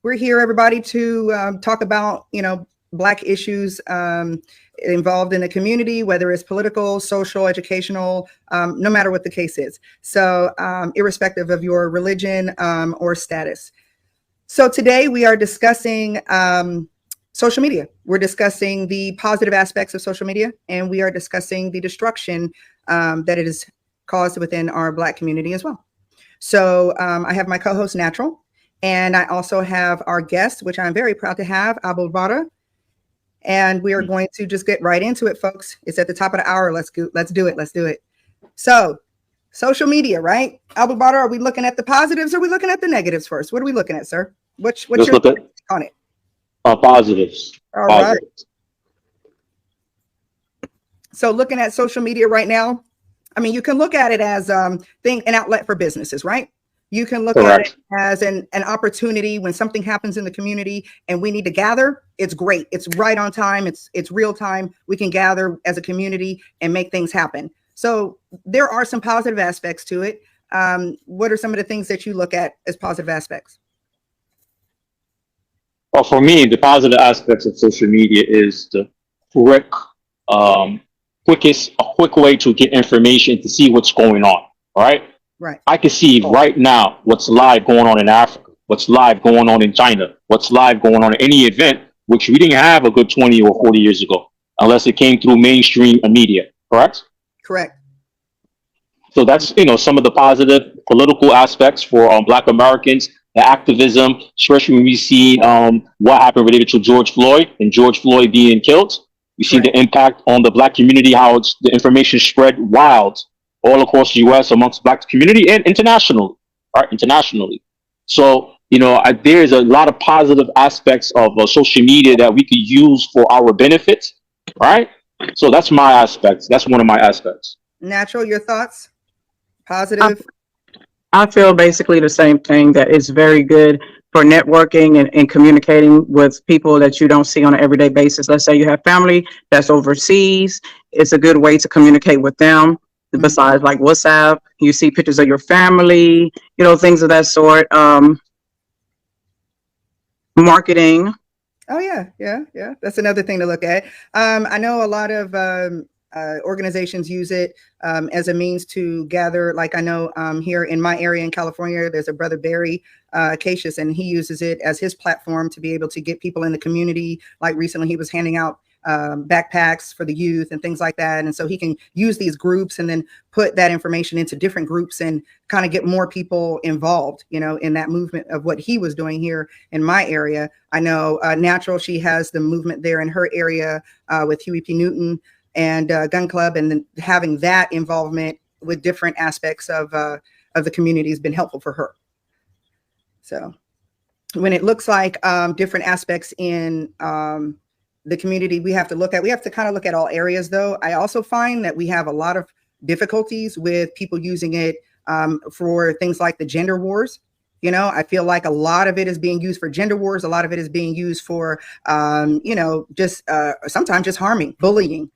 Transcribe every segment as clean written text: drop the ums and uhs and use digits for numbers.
We're here, everybody, to talk about, Black issues involved in the community, whether it's political, social, educational, no matter what the case is. So irrespective of your religion or status. So today we are discussing social media. We're discussing the positive aspects of social media, and we are discussing the destruction that it has caused within our Black community as well. So I have my co-host Natural, and I also have our guest, which I'm very proud to have, Abul Bara. And we are going to just get right into it, folks. It's at the top of the hour. Let's do it. So social media, right? Abul Bara, are we looking at the positives or are we looking at the negatives first? What are we looking at, sir? What's your take on it? Positives. All right. So looking at social media right now, I mean, you can look at it as an outlet for businesses, right? You can look at it as an opportunity when something happens in the community and we need to gather. It's great. It's right on time. It's real time. We can gather as a community and make things happen. So there are some positive aspects to it. What are some of the things that you look at as positive aspects? Well, for me, the positive aspects of social media is the quick way to get information to see what's going on. All right. Right. I can see right now what's live going on in Africa, what's live going on in China, what's live going on in any event, which we didn't have a good 20 or 40 years ago, unless it came through mainstream media. Correct? Correct. So that's, some of the positive political aspects for Black Americans, the activism, especially when we see what happened related to George Floyd and George Floyd being killed. We see the impact on the Black community, how the information spread wild all across the U.S. amongst Black community and internationally, right? Internationally. So, there's a lot of positive aspects of social media that we could use for our benefit, right? So that's my aspect. That's one of my aspects. Natural, your thoughts? Positive? I feel basically the same thing, that it's very good for networking and communicating with people that you don't see on an everyday basis. Let's say you have family that's overseas. It's a good way to communicate with them. Besides like WhatsApp, you see pictures of your family, things of that sort. Marketing. Oh yeah. That's another thing to look at. I know a lot of organizations use it as a means to gather. Like I know here in my area in California, there's a brother Barry Acacius, and he uses it as his platform to be able to get people in the community. Like recently, he was handing out backpacks for the youth and things like that. And so he can use these groups and then put that information into different groups and kind of get more people involved, in that movement of what he was doing here in my area. I know Natural, she has the movement there in her area with Huey P. Newton and Gun Club, and then having that involvement with different aspects of the community has been helpful for her. So when it looks like different aspects in the community, we have to kind of look at all areas, though. I also find that we have a lot of difficulties with people using it for things like the gender wars. I feel like a lot of it is being used for gender wars. A lot of it is being used for, just sometimes just harming, bullying,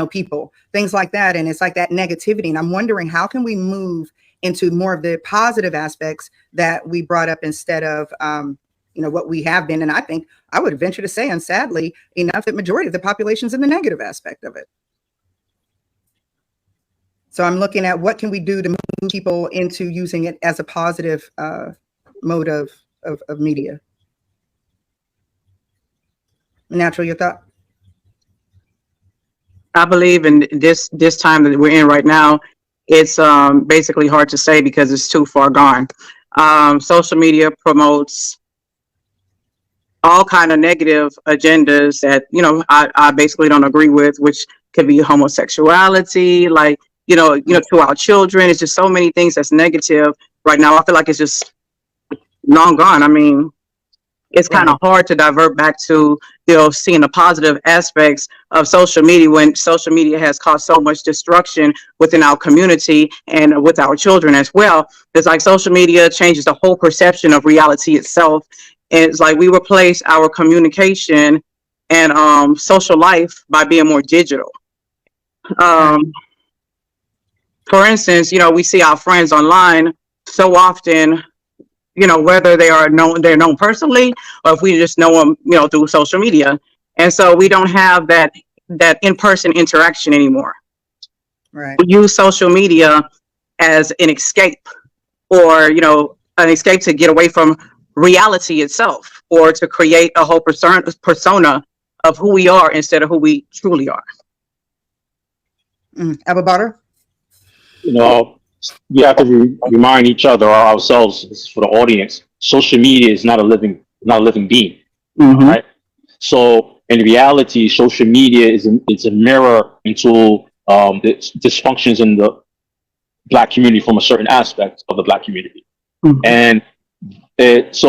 people, things like that. And it's like that negativity. And I'm wondering, how can we move into more of the positive aspects that we brought up instead of, what we have been. And I think I would venture to say, and sadly enough, that majority of the population's in the negative aspect of it. So I'm looking at what can we do to move people into using it as a positive mode of media. Natural, your thought? I believe in this time that we're in right now, it's basically hard to say because it's too far gone. Social media promotes all kind of negative agendas that, I basically don't agree with, which could be homosexuality, like, to our children. It's just so many things that's negative right now. I feel like it's just long gone. I mean, it's kind of hard to divert back to, seeing the positive aspects of social media when social media has caused so much destruction within our community and with our children as well. It's like social media changes the whole perception of reality itself. And it's like we replace our communication and social life by being more digital. For instance, we see our friends online so often, whether they're known personally, or if we just know them, through social media. And so we don't have that in-person interaction anymore. Right. We use social media as an escape, or, an escape to get away from reality itself, or to create a whole persona of who we are instead of who we truly are. Apple butter? We have to remind each other or ourselves, this is for the audience, social media is not a living being, right? So in reality, social media it's a mirror into the dysfunctions in the Black community from a certain aspect of the Black community. And it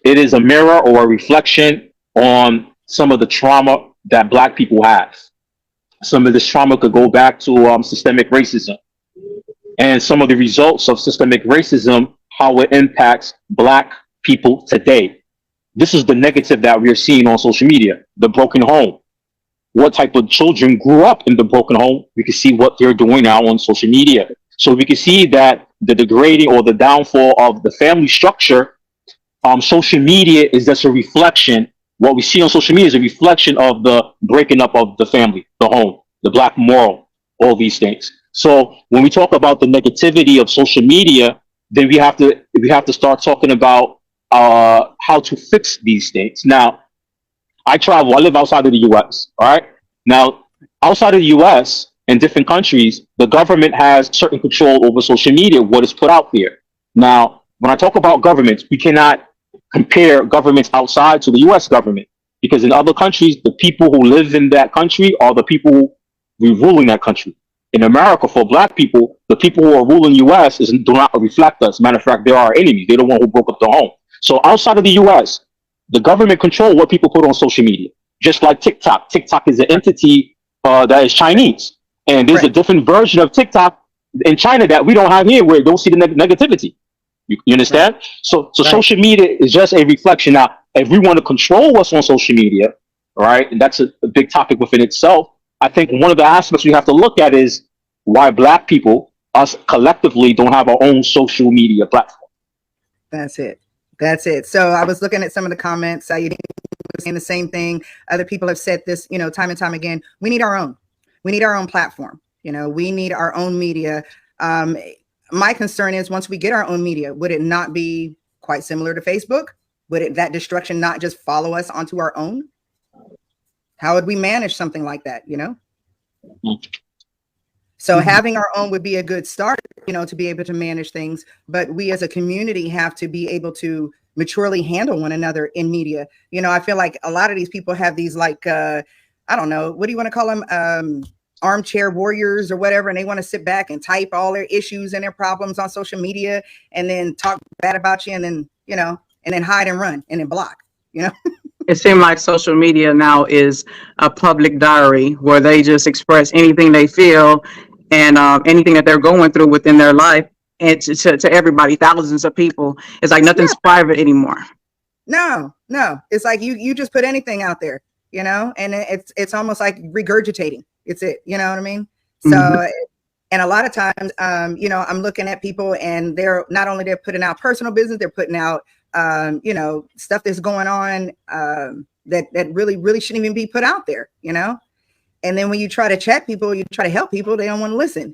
is a mirror or a reflection on some of the trauma that Black people have. Some of this trauma could go back to systemic racism, and some of the results of systemic racism, how it impacts Black people today. This is the negative that we're seeing on social media, the broken home. What type of children grew up in the broken home? We can see what they're doing now on social media. So we can see that the degrading or the downfall of the family structure, social media is just a reflection. What we see on social media is a reflection of the breaking up of the family, the home, the Black moral, all these things. So when we talk about the negativity of social media, then we have to start talking about how to fix these things. Now, I live outside of the US, all right? Now, outside of the US, in different countries, the government has certain control over social media, what is put out there. Now, when I talk about governments, we cannot compare governments outside to the US government, because in other countries, the people who live in that country are the people who rule in that country. In America, for Black people, the people who are ruling US do not reflect us. Matter of fact, they are our enemies. They're the one who broke up the home. So outside of the US, the government control what people put on social media. Just like TikTok. TikTok is an entity that is Chinese. And there's a different version of TikTok in China that we don't have here, where you don't see the negativity. You understand? Right. So social media is just a reflection. Now, if we want to control what's on social media, right, and that's a big topic within itself, I think one of the aspects we have to look at is why Black people, us collectively, don't have our own social media platform. That's it. So I was looking at some of the comments. You were saying the same thing. Other people have said this, time and time again. We need our own. We need our own platform. We need our own media. My concern is, once we get our own media, would it not be quite similar to Facebook? Would that destruction not just follow us onto our own? How would we manage something like that? So having our own would be a good start, to be able to manage things. But we as a community have to be able to maturely handle one another in media. I feel like a lot of these people have these I don't know, what do you want to call them? Armchair warriors or whatever. And they want to sit back and type all their issues and their problems on social media and then talk bad about you and then, and then hide and run and then block, It seems like social media now is a public diary where they just express anything they feel and anything that they're going through within their life, and to everybody, thousands of people. It's like nothing's private anymore. No, it's like you just put anything out there, and it's almost like regurgitating. It's it, you know what I mean? So, and a lot of times, I'm looking at people and they're not only putting out personal business, they're putting out, stuff that's going on that really shouldn't even be put out there, And then when you try to chat people, you try to help people, they don't want to listen,